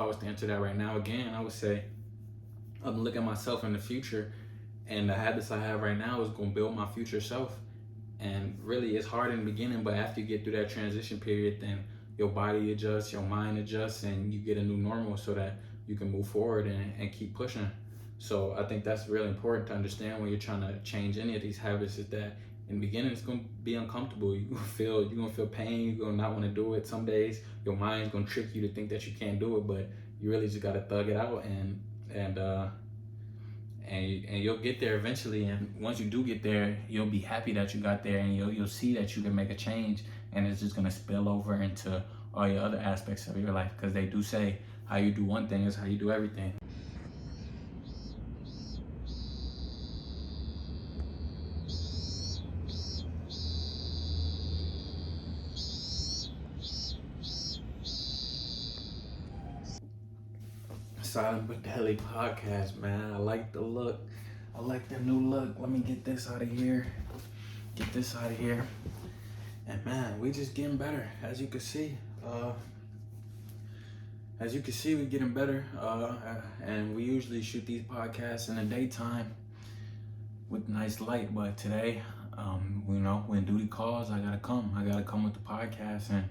I was to answer that right now again, I would say I'm looking at myself in the future, and the habits I have right now is going to build my future self. And really, it's hard in the beginning, but after you get through that transition period, then your body adjusts, your mind adjusts, and you get a new normal so that you can move forward and keep pushing. So I think that's really important to understand when you're trying to change any of these habits, is that in the beginning it's gonna be uncomfortable. You're gonna feel pain, you're gonna not want to do it. Some days your mind's gonna trick you to think that you can't do it, but you really just gotta thug it out, and you'll get there eventually. And once you do get there, you'll be happy that you got there, and you'll see that you can make a change, and it's just gonna spill over into all your other aspects of your life, because they do say how you do one thing is how you do everything. Silent but Deadly podcast, man. I like the look. I like the new look. Let me get this out of here. Get this out of here. And man, we just getting better. As you can see, we're getting better. And we usually shoot these podcasts in the daytime with nice light. But today, when duty calls, I gotta come. I gotta come with the podcast, and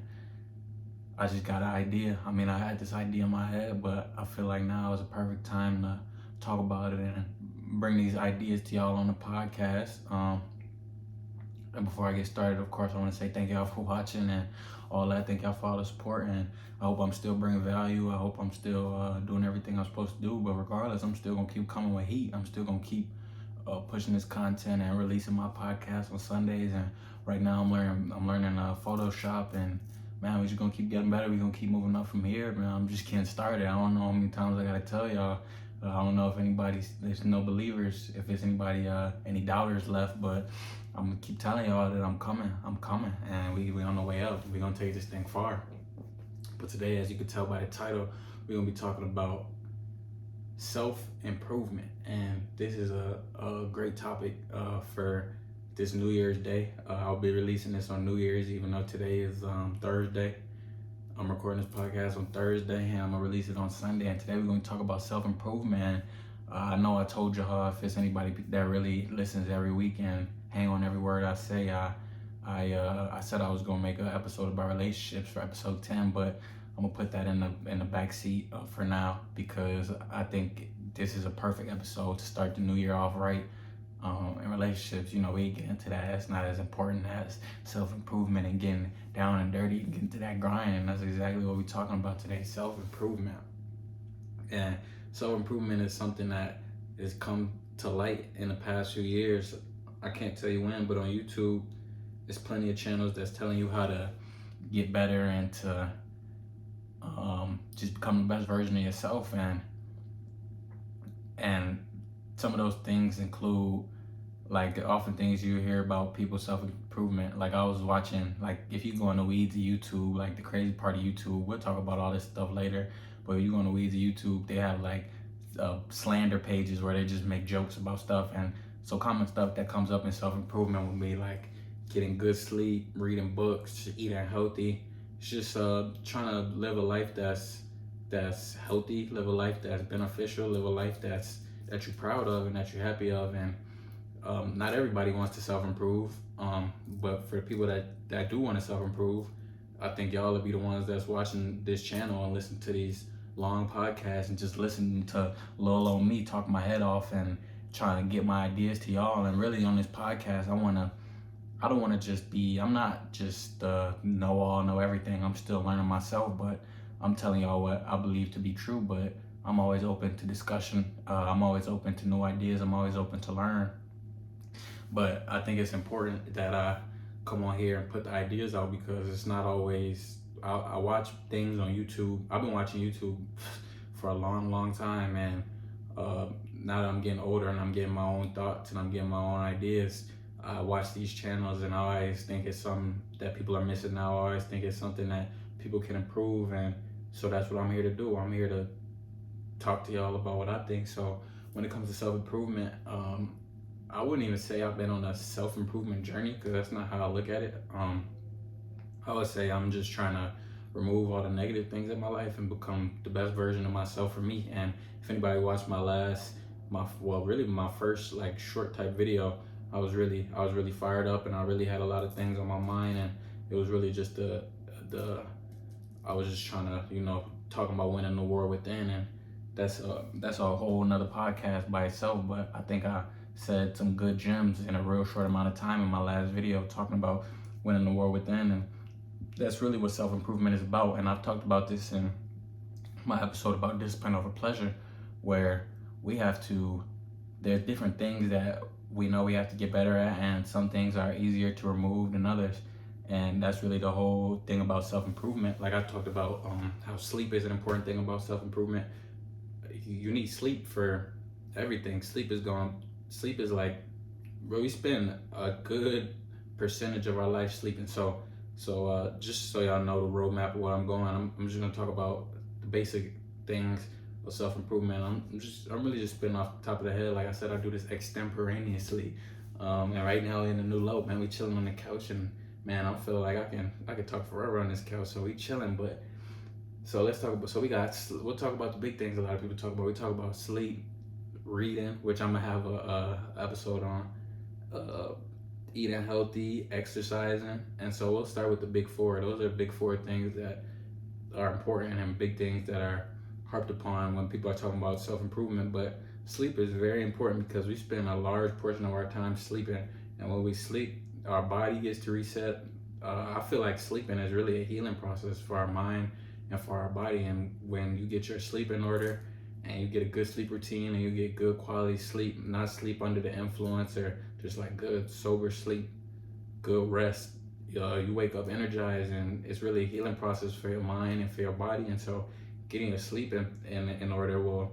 I just got an idea. I mean, I had this idea in my head, but I feel like now is a perfect time to talk about it and bring these ideas to y'all on the podcast. And before I get started, of course, I want to say thank y'all for watching and all that. Thank y'all for all the support, and I hope I'm still bringing value. I hope I'm still doing everything I'm supposed to do. But regardless, I'm still gonna keep coming with heat. I'm still gonna keep pushing this content and releasing my podcast on Sundays. And right now, I'm learning Photoshop, and man, we're just gonna keep getting better. We're gonna keep moving up from here, man. I'm just getting started. I don't know how many times I gotta tell y'all. I don't know if there's no believers, if there's any doubters left, but I'm gonna keep telling y'all that I'm coming, and we on the way up. We're gonna take this thing far. But today, as you can tell by the title, we're gonna be talking about self-improvement. And this is a great topic for this New Year's Day. I'll be releasing this on New Year's, even though today is Thursday. I'm recording this podcast on Thursday, and I'm gonna release it on Sunday. And today we're gonna talk about self-improvement. I know I told y'all, if it's anybody that really listens every week and hang on every word I say, I said I was gonna make an episode about relationships for episode 10, but I'm gonna put that in the back seat for now, because I think this is a perfect episode to start the new year off right. In relationships, we get into that. That's not as important as self-improvement and getting down and dirty and getting to that grind. And that's exactly what we're talking about today, self-improvement. And self-improvement is something that has come to light in the past few years. I can't tell you when, but on YouTube, there's plenty of channels that's telling you how to get better and to just become the best version of yourself. And some of those things include, like, often things you hear about people's self-improvement. Like, I was watching, like, if you go in the weeds of YouTube, like the crazy part of YouTube, we'll talk about all this stuff later, but if you go in the weeds of YouTube, they have like slander pages where they just make jokes about stuff. And so common stuff that comes up in self-improvement would be like getting good sleep, reading books, eating healthy. It's just trying to live a life that's healthy, live a life that's beneficial, live a life that you're proud of and that you're happy of. And not everybody wants to self-improve, but for the people that do want to self-improve, I think y'all will be the ones that's watching this channel and listen to these long podcasts and just listening to little old me talk my head off and trying to get my ideas to y'all. And really on this podcast, I'm not just know all, know everything. I'm still learning myself, but I'm telling y'all what I believe to be true. But I'm always open to discussion. I'm always open to new ideas. I'm always open to learn. But I think it's important that I come on here and put the ideas out, because it's not always, I watch things on YouTube. I've been watching YouTube for a long time, and now that I'm getting older and I'm getting my own thoughts and I'm getting my own ideas, I watch these channels and I always think it's something that people are missing now. I always think it's something that people can improve, and so that's what I'm here to do. I'm here to talk to y'all about what I think. So when it comes to self-improvement, I wouldn't even say I've been on a self-improvement journey, because that's not how I look at it. I would say I'm just trying to remove all the negative things in my life and become the best version of myself for me. And if anybody watched my first like short type video, I was really fired up, and I really had a lot of things on my mind, and it was really just the I was just trying to, talking about winning the war within, and that's a whole nother podcast by itself. But I think I said some good gems in a real short amount of time in my last video talking about winning the war within, and that's really what self-improvement is about. And I've talked about this in my episode about discipline over pleasure, where we have to, there's different things that we know we have to get better at, and some things are easier to remove than others. And that's really the whole thing about self-improvement. Like I talked about how sleep is an important thing about self-improvement. You need sleep for everything. Sleep is like, bro, we spend a good percentage of our life sleeping. So just so y'all know the roadmap of what I'm going, I'm just gonna talk about the basic things of self-improvement. I'm really just spitting off the top of the head. Like I said, I do this extemporaneously. And right now in the new low, man, we chilling on the couch, and man, I feel like I can talk forever on this couch. So we chilling, but so let's talk about. So we'll talk about the big things a lot of people talk about. We talk about sleep, reading, which I'm gonna have a episode on, eating healthy, exercising, and so we'll start with the big four. Those are big four things that are important and big things that are harped upon when people are talking about self-improvement. But sleep is very important because we spend a large portion of our time sleeping, and when we sleep, our body gets to reset. I feel like sleeping is really a healing process for our mind and for our body. And when you get your sleep in order and you get a good sleep routine and you get good quality sleep, not sleep under the influence, or just like good sober sleep, good rest, you wake up energized, and it's really a healing process for your mind and for your body. And so getting your sleep in order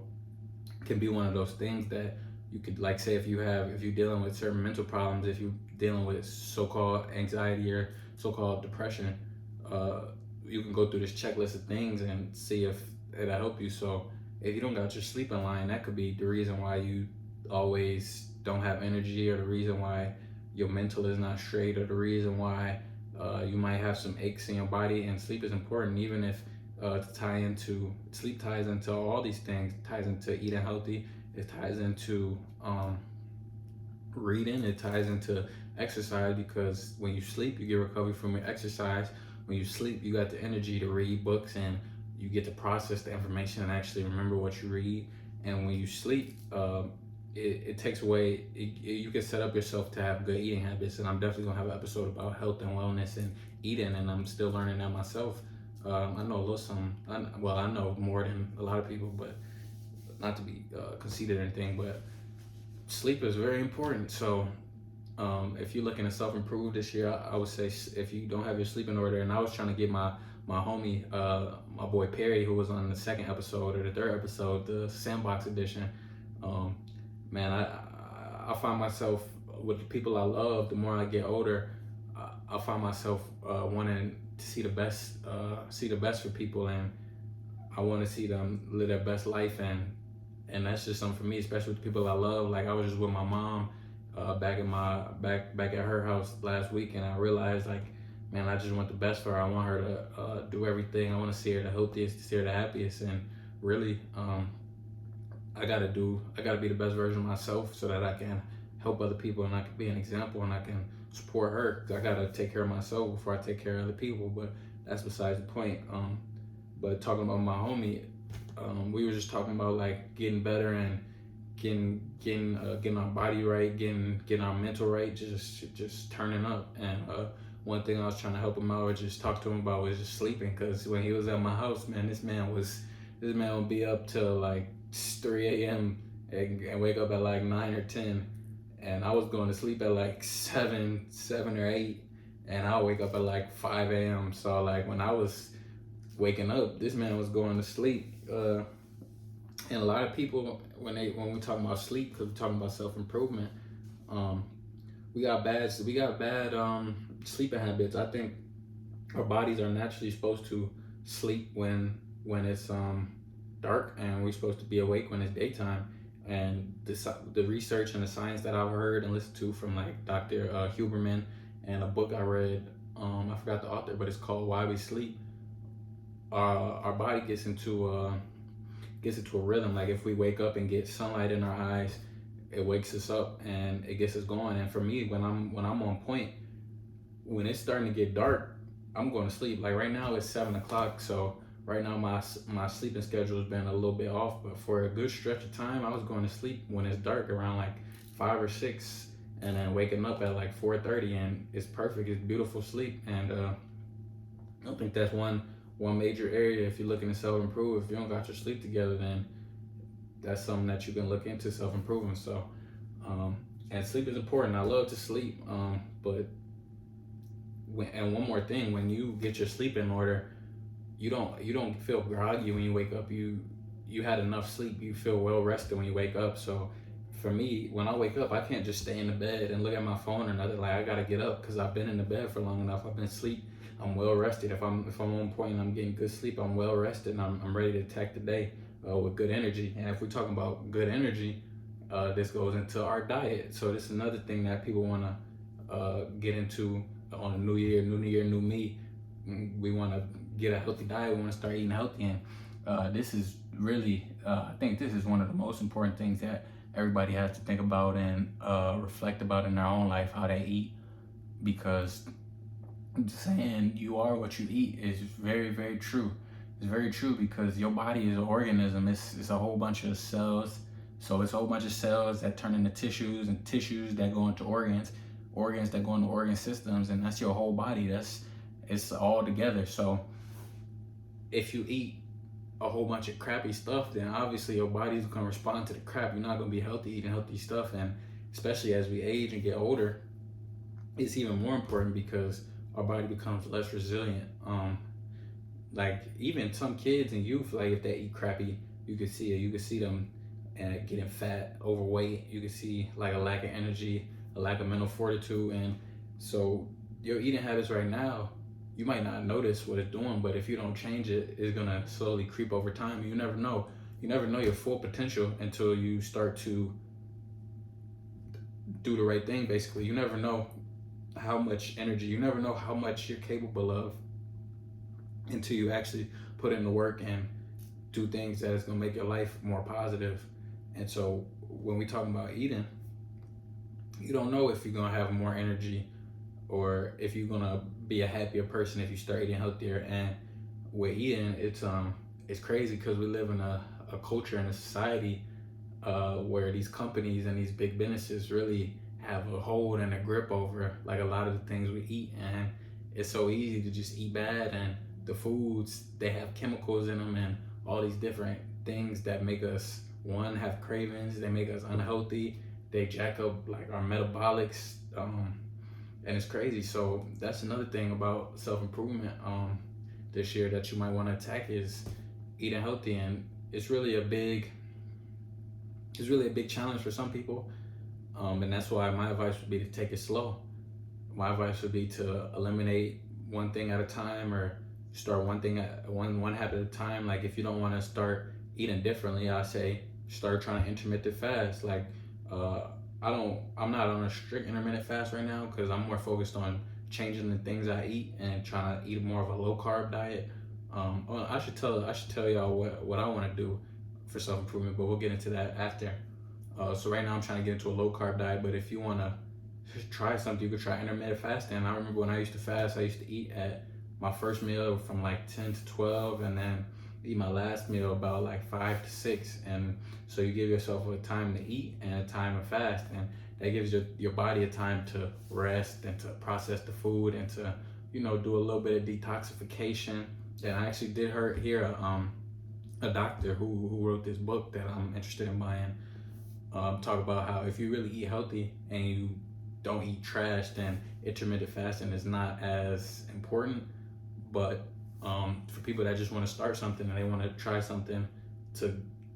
can be one of those things that you could, like, say if you're dealing with certain mental problems, if you're dealing with so-called anxiety or so-called depression, you can go through this checklist of things and see if it'll help you. So if you don't got your sleep in line, that could be the reason why you always don't have energy, or the reason why your mental is not straight, or the reason why you might have some aches in your body. And sleep is important, even if sleep ties into all these things. It ties into eating healthy, it ties into reading, it ties into exercise, because when you sleep, you get recovery from your exercise. When you sleep, you got the energy to read books, and you get to process the information and actually remember what you read. And when you sleep, it takes away, you can set up yourself to have good eating habits. And I'm definitely gonna have an episode about health and wellness and eating, and I'm still learning that myself. I know a little something. I know more than a lot of people, but not to be conceited or anything, but sleep is very important. So if you're looking to self-improve this year, I would say if you don't have your sleep in order, and I was trying to get my homie, my boy Perry, who was on the second episode or the third episode, the Sandbox edition, man, I find myself with the people I love, the more I get older, I find myself wanting to see the best for people, and I want to see them live their best life, and that's just something for me, especially with the people I love. Like I was just with my mom back at her house last week, and I realized, like, man, I just want the best for her. I want her to do everything. I want to see her the healthiest, see her the happiest, and really, I gotta be the best version of myself so that I can help other people, and I can be an example, and I can support her. 'Cause I gotta take care of myself before I take care of other people. But that's besides the point. But talking about my homie, we were just talking about like getting better and getting our body right, getting our mental right, just turning up. And one thing I was trying to help him out or just talk to him about was just sleeping. Because when he was at my house, man, this man would be up till like 3 a.m. and wake up at like 9 or 10. And I was going to sleep at like 7 or 8, and I'll wake up at like 5 a.m. So like when I was waking up, this man was going to sleep. And a lot of people, when we talk about sleep, because we're talking about self-improvement, we got bad sleeping habits. I think our bodies are naturally supposed to sleep when it's dark, and we're supposed to be awake when it's daytime. And the research and the science that I've heard and listened to from like Dr. Huberman, and a book I read, I forgot the author, but it's called Why We Sleep. our body gets into a rhythm. Like if we wake up and get sunlight in our eyes, it wakes us up and it gets us going. And for me, when I'm on point, when it's starting to get dark, I'm going to sleep. Like right now it's 7 o'clock, so right now my sleeping schedule has been a little bit off. But for a good stretch of time, I was going to sleep when it's dark around like 5 or 6, and then waking up at like 4:30, and it's perfect. It's beautiful sleep, and I don't think that's one major area. If you're looking to self improve, if you don't got your sleep together, then that's something that you can look into, self improvement. So, and sleep is important. I love to sleep, but and one more thing, when you get your sleep in order, you don't feel groggy when you wake up. You had enough sleep. You feel well rested when you wake up. So for me, when I wake up, I can't just stay in the bed and look at my phone or nothing. Like I gotta get up because I've been in the bed for long enough. I've been asleep. I'm well rested. If I'm on point and I'm getting good sleep, I'm well rested and I'm ready to attack the day with good energy. And if we're talking about good energy, this goes into our diet. So this is another thing that people want to get into on a new year, new me. We want to get a healthy diet. We want to start eating healthy, and this is really, I think this is one of the most important things that everybody has to think about and reflect about in their own life, how they eat, because saying you are what you eat is very, very true. It's very true because your body is an organism. It's a whole bunch of cells. So it's a whole bunch of cells that turn into tissues, and tissues that go into organs, organs that go into organ systems, and that's your whole body. It's all together. So if you eat a whole bunch of crappy stuff, then obviously your body's gonna respond to the crap. You're not gonna be healthy eating healthy stuff, and especially as we age and get older, it's even more important because our body becomes less resilient. Like even some kids and youth, like if they eat crappy, you can see it. You can see them and getting fat, overweight. You can see like a lack of energy, a lack of mental fortitude, and so your eating habits right now, you might not notice what it's doing, but if you don't change it, it's gonna slowly creep over time. You never know. You never know your full potential until you start to do the right thing. Basically, you never know how much energy. You never know how much you're capable of until you actually put in the work and do things that is gonna make your life more positive. And so when we talk about eating, you don't know if you're gonna have more energy or if you're gonna be a happier person if you start eating healthier. And with eating, it's crazy because we live in a culture and a society where these companies and these big businesses really have a hold and a grip over like a lot of the things we eat, and it's so easy to just eat bad. And the foods, they have chemicals in them and all these different things that make us have cravings. They make us unhealthy. They jack up like our metabolics, and it's crazy. So that's another thing about self-improvement this year that you might want to attack is eating healthy. And it's really a big challenge for some people, and that's why my advice would be to take it slow. My advice would be to eliminate one thing at a time, or start one habit at a time. Like if you don't want to start eating differently, I say start trying to intermittent fast. Like I'm not on a strict intermittent fast right now because I'm more focused on changing the things I eat and trying to eat more of a low carb diet. I should tell y'all what I want to do for self improvement, but we'll get into that after. So right now I'm trying to get into a low carb diet, but if you want to try something, you could try intermittent fasting. I remember when I used to fast, I used to eat at my first meal from like 10 to 12, and then eat my last meal about like 5 to 6. And so you give yourself a time to eat and a time to fast, and that gives your body a time to rest and to process the food and to do a little bit of detoxification. And I actually did hear a doctor who wrote this book that I'm interested in buying, talk about how if you really eat healthy and you don't eat trash, then intermittent fasting is not as important. But for people that just want to start something and they want to try something to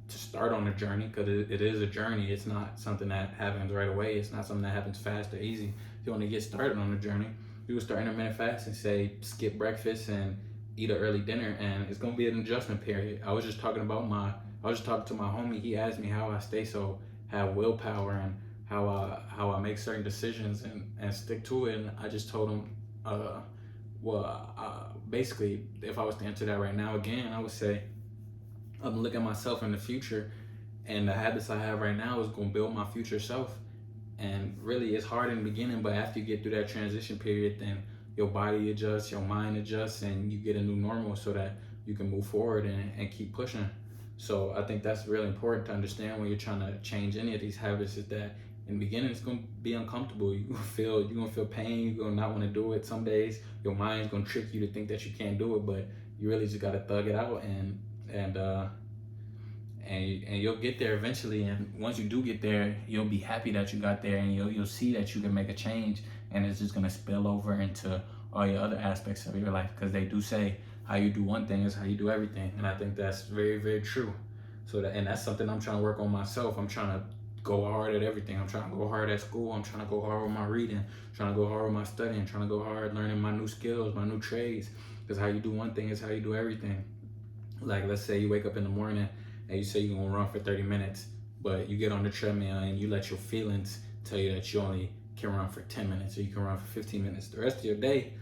start on a journey, because it is a journey. It's not something that happens right away. It's not something that happens fast or easy. If you want to get started on a journey, you would start intermittent fasting, say skip breakfast and eat an early dinner, and it's gonna be an adjustment period. I was just talking to my homie. He asked me how I have willpower and how I make certain decisions and stick to it. And I just told him Well, basically, if I was to answer that right now again, I would say I'm looking at myself in the future, and the habits I have right now is going to build my future self. And really, it's hard in the beginning, but after you get through that transition period, then your body adjusts, your mind adjusts, and you get a new normal so that you can move forward and keep pushing. So I think that's really important to understand when you're trying to change any of these habits, is that in the beginning it's gonna be uncomfortable. You're gonna feel pain, you're gonna not want to do it. Some days your mind's gonna trick you to think that you can't do it, but you really just gotta thug it out and uh and you'll get there eventually. And once you do get there, you'll be happy that you got there, and you'll see that you can make a change, and it's just gonna spill over into all your other aspects of your life, because they do say how you do one thing is how you do everything, and I think that's very, very true. And that's something I'm trying to work on myself. I'm trying to go hard at everything. I'm trying to go hard at school. I'm trying to go hard with my reading. I'm trying to go hard with my studying. I'm trying to go hard learning my new skills, my new trades, because how you do one thing is how you do everything. Like, let's say you wake up in the morning and you say you're gonna run for 30 minutes, but you get on the treadmill and you let your feelings tell you that you only can run for 10 minutes, or you can run for 15 minutes. The rest of your day,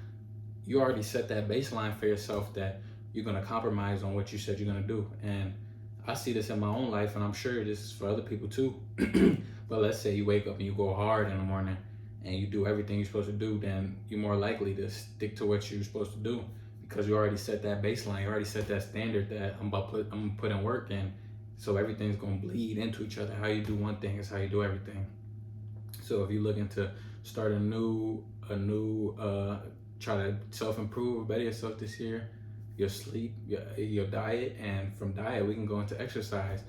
you already set that baseline for yourself that you're gonna compromise on what you said you're gonna do. And I see this in my own life, and I'm sure this is for other people too. But let's say you wake up and you go hard in the morning and you do everything you're supposed to do, then you're more likely to stick to what you're supposed to do, because you already set that baseline, you already set that standard that I'm gonna put in work in. So everything's gonna bleed into each other. How you do one thing is how you do everything. So if you're looking to start a new try to self-improve, better yourself this year, your sleep, your diet, and from diet we can go into exercise.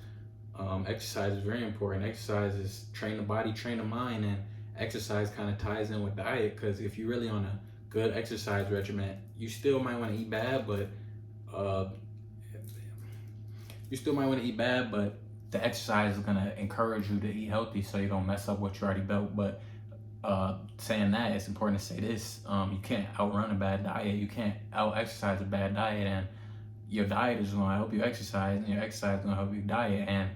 Exercise is very important. Exercise is train the body, train the mind, and exercise kind of ties in with diet, because if you're really on a good exercise regimen, you still might want to eat bad, but the exercise is gonna encourage you to eat healthy, so you don't mess up what you already built. But saying that, it's important to say this: you can't outrun a bad diet. You can't out exercise a bad diet, and your diet is gonna help you exercise, and your exercise is gonna help you diet. And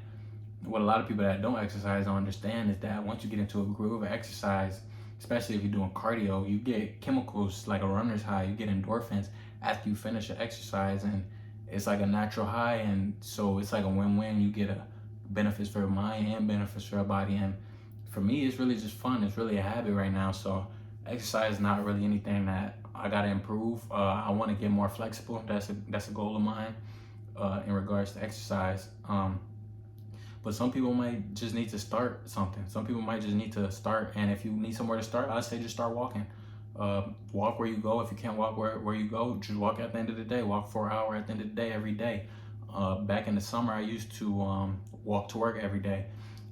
what a lot of people that don't exercise don't understand is that once you get into a groove of exercise, especially if you're doing cardio, you get chemicals like a runner's high. You get endorphins after you finish an exercise, and it's like a natural high. And so it's like a win-win. You get a benefits for your mind and benefits for your body. And for me, it's really just fun. It's really a habit right now. So exercise is not really anything that I gotta improve. I want to get more flexible. That's a goal of mine in regards to exercise. But some people might just need to start something. Some people might just need to start. And if you need somewhere to start, I'd say just start walking. Walk where you go. If you can't walk where you go, just walk at the end of the day. Walk for an hour at the end of the day every day. Back in the summer, I used to walk to work every day.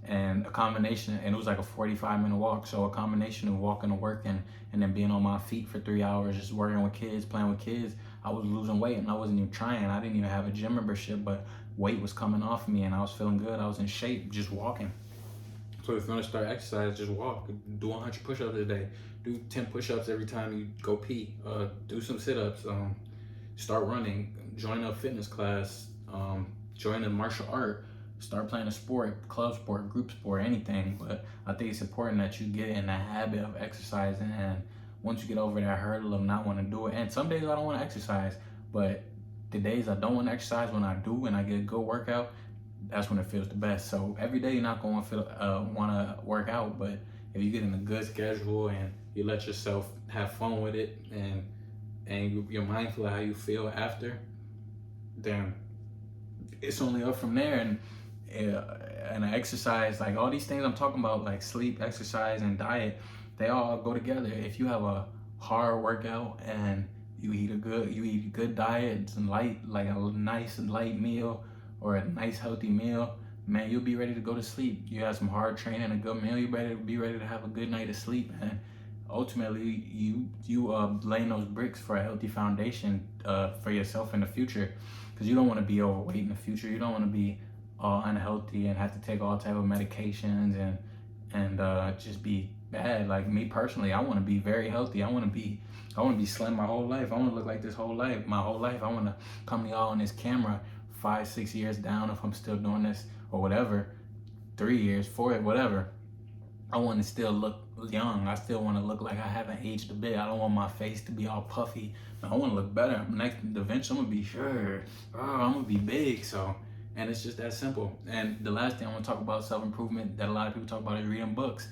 And a combination, and it was like a 45-minute walk. So a combination of walking to work and then being on my feet for 3 hours, just working with kids, playing with kids, I was losing weight, and I wasn't even trying. I didn't even have a gym membership, but weight was coming off of me and I was feeling good. I was in shape just walking. So if you want to start exercise, just walk. Do 100 push-ups a day. Do 10 push-ups every time you go pee. Do some sit-ups. Start running. Join a fitness class. Join a martial art. Start playing a sport, club sport, group sport, anything. But I think it's important that you get in the habit of exercising. And once you get over that hurdle of not wanting to do it, and some days I don't want to exercise, but the days I don't want to exercise, when I do and I get a good workout, that's when it feels the best. So every day you're not going to want to work out, but if you get in a good schedule and you let yourself have fun with it, and you're mindful of how you feel after, then it's only up from there. And exercise, like all these things I'm talking about, like sleep, exercise, and diet, they all go together. If you have a hard workout and you eat a good diet, some light, like a nice light meal or a nice healthy meal, man, you'll be ready to go to sleep. You have some hard training, a good meal, you'll be ready to have a good night of sleep. And ultimately, you laying those bricks for a healthy foundation for yourself in the future, because you don't want to be overweight in the future. You don't want to be unhealthy and have to take all type of medications and just be bad. Like me personally, I want to be very healthy. I want to be slim my whole life. I want to look like this my whole life. I want to come to y'all on this camera 5-6 years down, if I'm still doing this or whatever, 3 years, 4, whatever. I want to still look young. I still want to look like I haven't aged a bit. I don't want my face to be all puffy. I want to look better. Next, eventually, I'm gonna be sure. Oh, I'm gonna be big. So, and it's just that simple. And the last thing I want to talk about self-improvement that a lot of people talk about is reading books.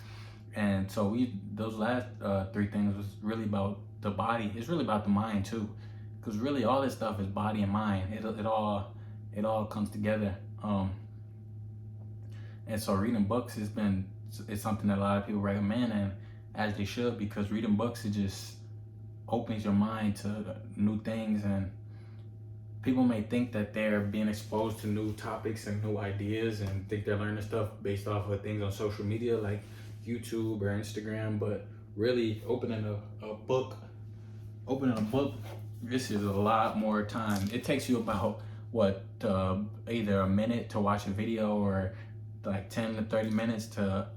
And so those last three things was really about the body. It's really about the mind too, because really all this stuff is body and mind. It all comes together. And so reading books it's something that a lot of people recommend, and as they should, because reading books, it just opens your mind to new things. And people may think that they're being exposed to new topics and new ideas and think they're learning stuff based off of things on social media like YouTube or Instagram, but really opening a book, this is a lot more time. It takes you about either a minute to watch a video, or like 10 to 30 minutes to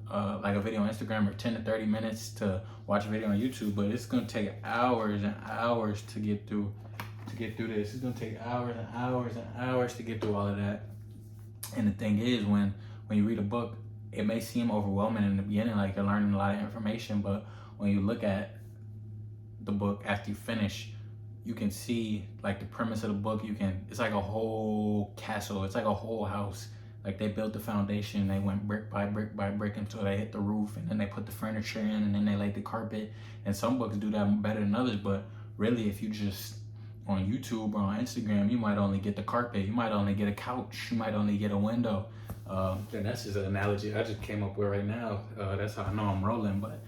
like a video on Instagram, or 10 to 30 minutes to watch a video on YouTube. But it's gonna take hours and hours to get through this. It's gonna take hours and hours and hours to get through all of that. And the thing is, when you read a book, it may seem overwhelming in the beginning, like you're learning a lot of information, but when you look at the book after you finish, you can see like the premise of the book. It's like a whole castle. It's like a whole house. Like they built the foundation, they went brick by brick by brick until they hit the roof, and then they put the furniture in, and then they laid the carpet. And some books do that better than others, but really if you just on YouTube or on Instagram, you might only get the carpet, you might only get a couch, you might only get a window. And that's just an analogy I just came up with right now. That's how I know I'm rolling, but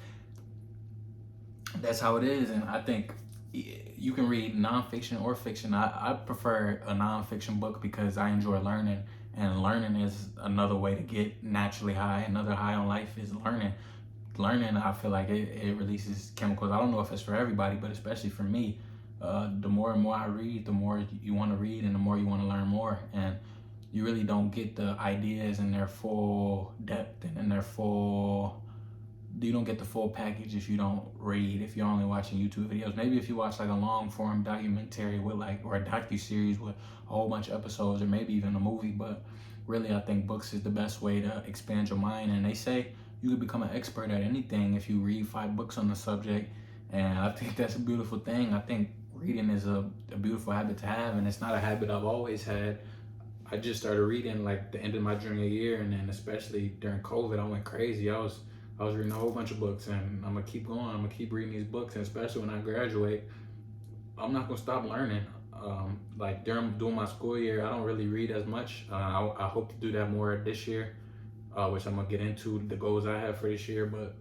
that's how it is. And I think you can read nonfiction or fiction. I prefer a nonfiction book because I enjoy learning, and learning is another way to get naturally high. Another high on life is learning. Learning, I feel like it releases chemicals. I don't know if it's for everybody, but especially for me, the more and more I read, the more you want to read and the more you want to learn more. And you really don't get the ideas in their full depth and in their you don't get the full package if you don't read, if you're only watching YouTube videos. Maybe if you watch like a long form documentary or a docu-series with a whole bunch of episodes, or maybe even a movie. But really, I think books is the best way to expand your mind. And they say you could become an expert at anything if you read 5 books on the subject. And I think that's a beautiful thing. I think reading is a beautiful habit to have, and it's not a habit I've always had. I just started reading like the end of my junior year, and then especially during COVID, I went crazy. I was reading a whole bunch of books, and I'm gonna keep going. I'm gonna keep reading these books, and especially when I graduate, I'm not gonna stop learning. Like doing my school year, I don't really read as much. I hope to do that more this year, which I'm gonna get into the goals I have for this year. But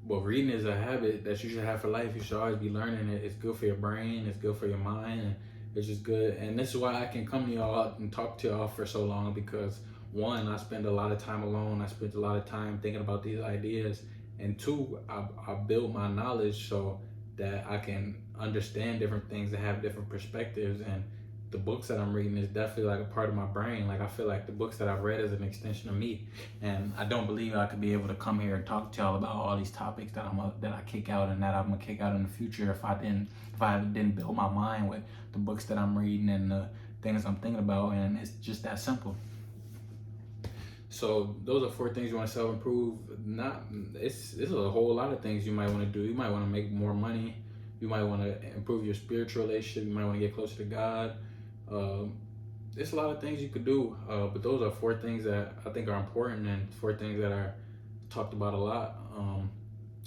reading is a habit that you should have for life. You should always be learning it. It's good for your brain. It's good for your mind. And it's just good. And this is why I can come to y'all and talk to y'all for so long, because 1, I spend a lot of time alone. I spend a lot of time thinking about these ideas. And 2, I build my knowledge so that I can understand different things and have different perspectives. And the books that I'm reading is definitely like a part of my brain. Like I feel like the books that I've read is an extension of me. And I don't believe I could be able to come here and talk to y'all about all these topics that I kick out and that I'm gonna kick out in the future if I didn't build my mind with the books that I'm reading and the things I'm thinking about. And it's just that simple. So those are 4 things you want to self-improve. It's a whole lot of things you might want to do. You might want to make more money. You might want to improve your spiritual relationship. You might want to get closer to God. There's a lot of things you could do, but those are 4 things that I think are important, and 4 things that are talked about a lot.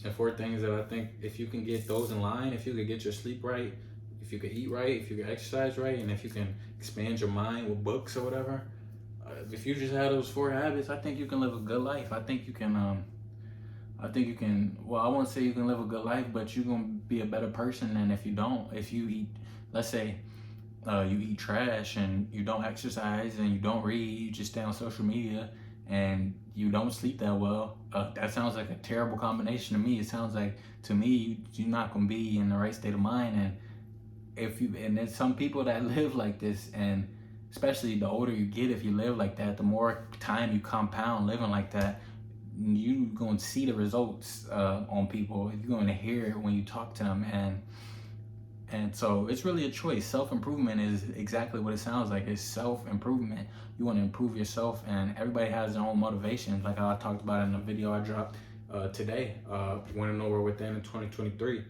And 4 things that I think if you can get those in line, if you could get your sleep right, if you could eat right, if you could exercise right, and if you can expand your mind with books or whatever, if you just have those 4 habits, I think you can live a good life. I think you can, well, I won't say you can live a good life, but you're going to be a better person than if you don't. If you eat, let's say, you eat trash and you don't exercise and you don't read, you just stay on social media and you don't sleep that well. That sounds like a terrible combination to me. It sounds like, to me, you're not going to be in the right state of mind. And there's some people that live like this, and especially the older you get, if you live like that, the more time you compound living like that, you're going to see the results on people. You're going to hear it when you talk to them. And so it's really a choice. Self-improvement is exactly what it sounds like. It's self-improvement. You want to improve yourself, and everybody has their own motivations. Like how I talked about in the video I dropped today, Want to Know Where Within in 2023.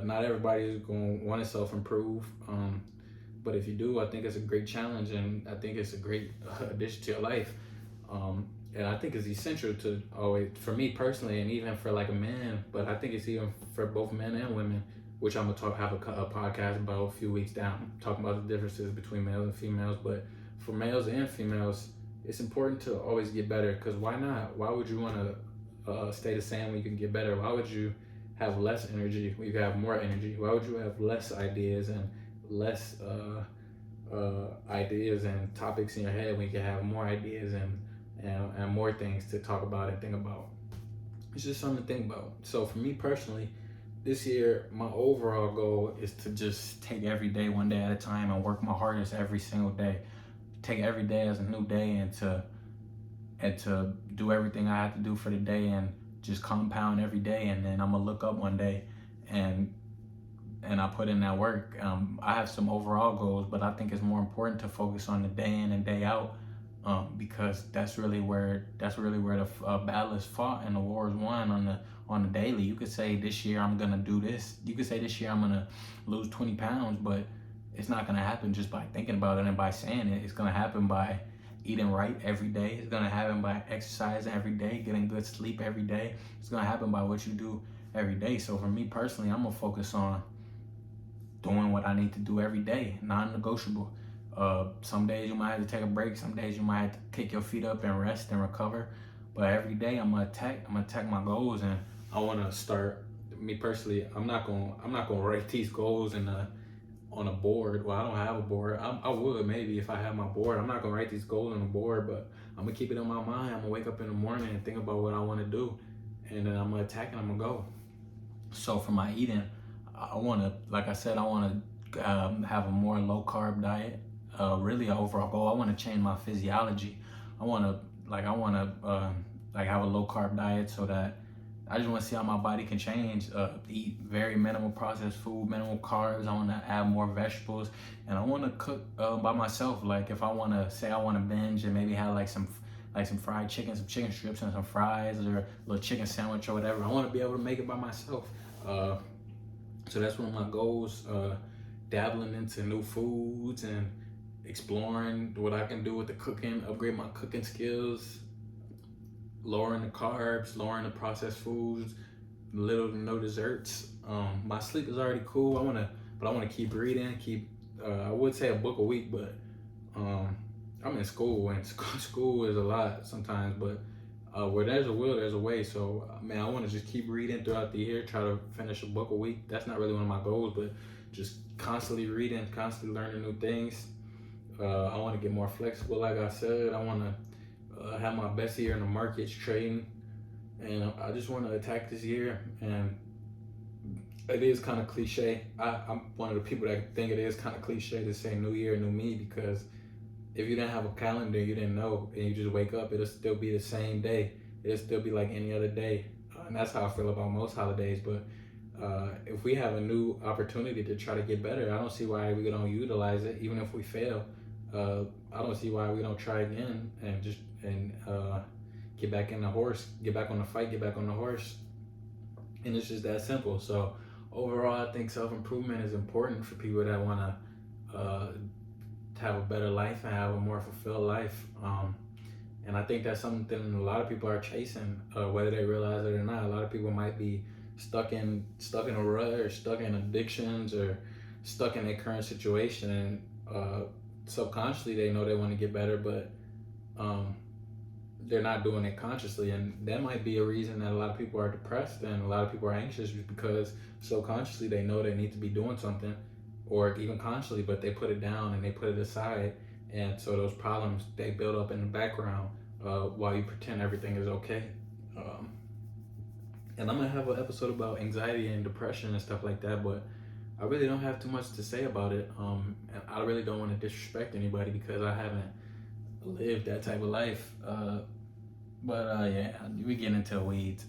Not everybody is going to want to self-improve. But if you do, I think it's a great challenge, and I think it's a great addition to your life. And I think it's essential to always, for me personally, and even for like a man, but I think it's even for both men and women, which I'm gonna have a podcast about a few weeks down, talking about the differences between males and females. But for males and females, it's important to always get better, because why not? Why would you want to stay the same when you can get better? Why would you have less energy when you can have more energy? Why would you have less ideas and less ideas and topics in your head when you can have more ideas and more things to talk about and think about? It's just something to think about. So for me personally, this year, my overall goal is to just take every day one day at a time and work my hardest every single day. Take every day as a new day, and to do everything I have to do for the day, and just compound every day. And then I'm gonna look up one day and I put in that work. I have some overall goals, but I think it's more important to focus on the day in and day out, because that's really where the battle is fought and the war is won on the daily. You could say this year I'm gonna do this. You could say this year I'm gonna lose 20 pounds, but it's not gonna happen just by thinking about it and by saying it. It's gonna happen by eating right every day. It's gonna happen by exercising every day, getting good sleep every day. It's gonna happen by what you do every day. So for me personally, I'm gonna focus on doing what I need to do every day, non-negotiable. Some days you might have to take a break. Some days you might have to kick your feet up and rest and recover. But every day I'm gonna attack my goals, and I want to start. Me personally, I'm not gonna write these goals on a board. Well, I don't have a board. I would maybe if I had my board. I'm not gonna write these goals on a board, but I'm gonna keep it in my mind. I'm gonna wake up in the morning and think about what I want to do, and then I'm gonna attack and I'm gonna go. So for my eating, I want to, like I said, I want to have a more low carb diet. Really, an overall goal. I want to change my physiology. I want to have a low carb diet, so that I just want to see how my body can change. Eat very minimal processed food, minimal carbs. I want to add more vegetables, and I want to cook by myself. Like if I want to say I want to binge and maybe have like some fried chicken, some chicken strips and some fries, or a little chicken sandwich or whatever. I want to be able to make it by myself. So that's one of my goals. Dabbling into new foods and exploring what I can do with the cooking, upgrade my cooking skills, lowering the carbs, lowering the processed foods, little to no desserts. My sleep is already cool. I want to keep reading. I would say a book a week, but I'm in school, and school is a lot sometimes. But where there's a will, there's a way. So man, I want to just keep reading throughout the year. Try to finish a book a week. That's not really one of my goals, but just constantly reading, constantly learning new things. I want to get more flexible, like I said. I want to have my best year in the markets trading, and I just want to attack this year. And it is kind of cliche. I'm one of the people that think it is kind of cliche to say new year, new me, because if you didn't have a calendar, you didn't know, and you just wake up, it'll still be the same day. It'll still be like any other day. And that's how I feel about most holidays. But if we have a new opportunity to try to get better, I don't see why we don't utilize it. Even if we fail, I don't see why we don't try again and just get back in the horse, get back on the fight, get back on the horse. And it's just that simple. So overall, I think self-improvement is important for people that want to have a better life and have a more fulfilled life. And I think that's something a lot of people are chasing, whether they realize it or not. A lot of people might be stuck in a rut, or stuck in addictions, or stuck in their current situation, and subconsciously they know they want to get better, but they're not doing it consciously. And that might be a reason that a lot of people are depressed and a lot of people are anxious, because subconsciously they know they need to be doing something, or even consciously, but they put it down and they put it aside. And so those problems, they build up in the background while you pretend everything is okay. And I'm gonna have an episode about anxiety and depression and stuff like that, but I really don't have too much to say about it. And I really don't want to disrespect anybody, because I haven't lived that type of life. But yeah, we get into the weeds.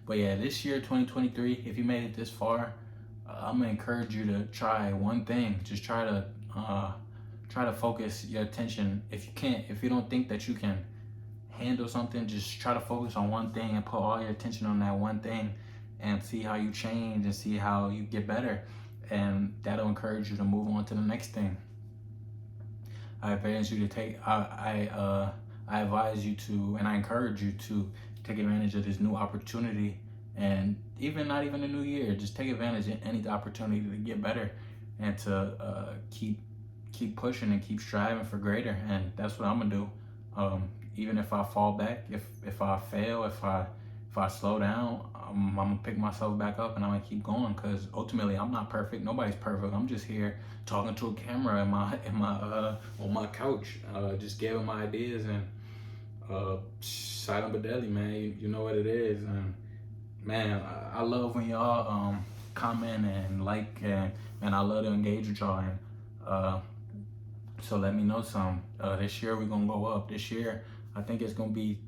But yeah, this year, 2023, if you made it this far, I'm gonna encourage you to try one thing. Just try to focus your attention. If you don't think that you can handle something, just try to focus on one thing and put all your attention on that one thing, and see how you change and see how you get better, and that'll encourage you to move on to the next thing. I advise you to I advise you to, and I encourage you to take advantage of this new opportunity, and even not even a new year, just take advantage of any opportunity to get better and to keep pushing and keep striving for greater. And that's what I'm gonna do. Even if I fall back, if I fail, if I slow down, I'm gonna pick myself back up and I'm gonna keep going, because ultimately I'm not perfect. Nobody's perfect. I'm just here talking to a camera on my couch, just giving my ideas. And silent but deadly, man. You know what it is. And man, I love when y'all comment and like, and man, I love to engage with y'all. And so let me know some. This year we're gonna go up. This year I think it's gonna be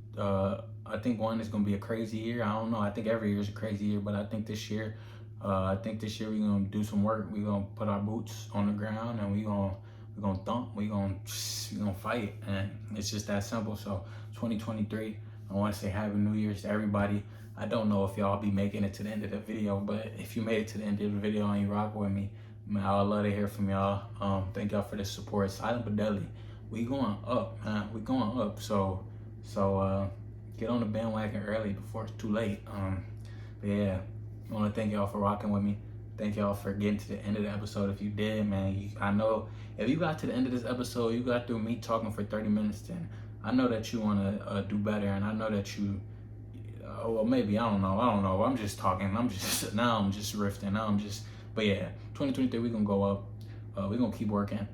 I think it's gonna be a crazy year. I don't know. I think every year is a crazy year, but I think this year we're gonna do some work. We're gonna put our boots on the ground, and we're gonna thump. We're gonna fight, and it's just that simple. So 2023, I want to say Happy New Year's to everybody. I don't know if y'all be making it to the end of the video, but if you made it to the end of the video and you rock with me, man, I would love to hear from y'all. Thank y'all for the support. Silent but deadly. We going up, man. We going up. So get on the bandwagon early before it's too late. But yeah, I want to thank y'all for rocking with me. Thank y'all for getting to the end of the episode. If you did, man, I know if you got to the end of this episode, you got through me talking for 30 minutes, then I know that you want to do better, and I know that you, well, maybe, I don't know. I'm just talking. I'm just riffing. But yeah, 2023, we're going to go up. We're going to keep working.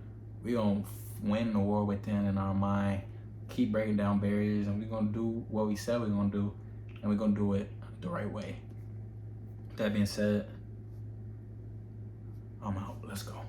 We're going to win the war within in our mind, keep breaking down barriers, and we're going to do what we said we're going to do, and we're going to do it the right way. That being said, I'm out. Let's go.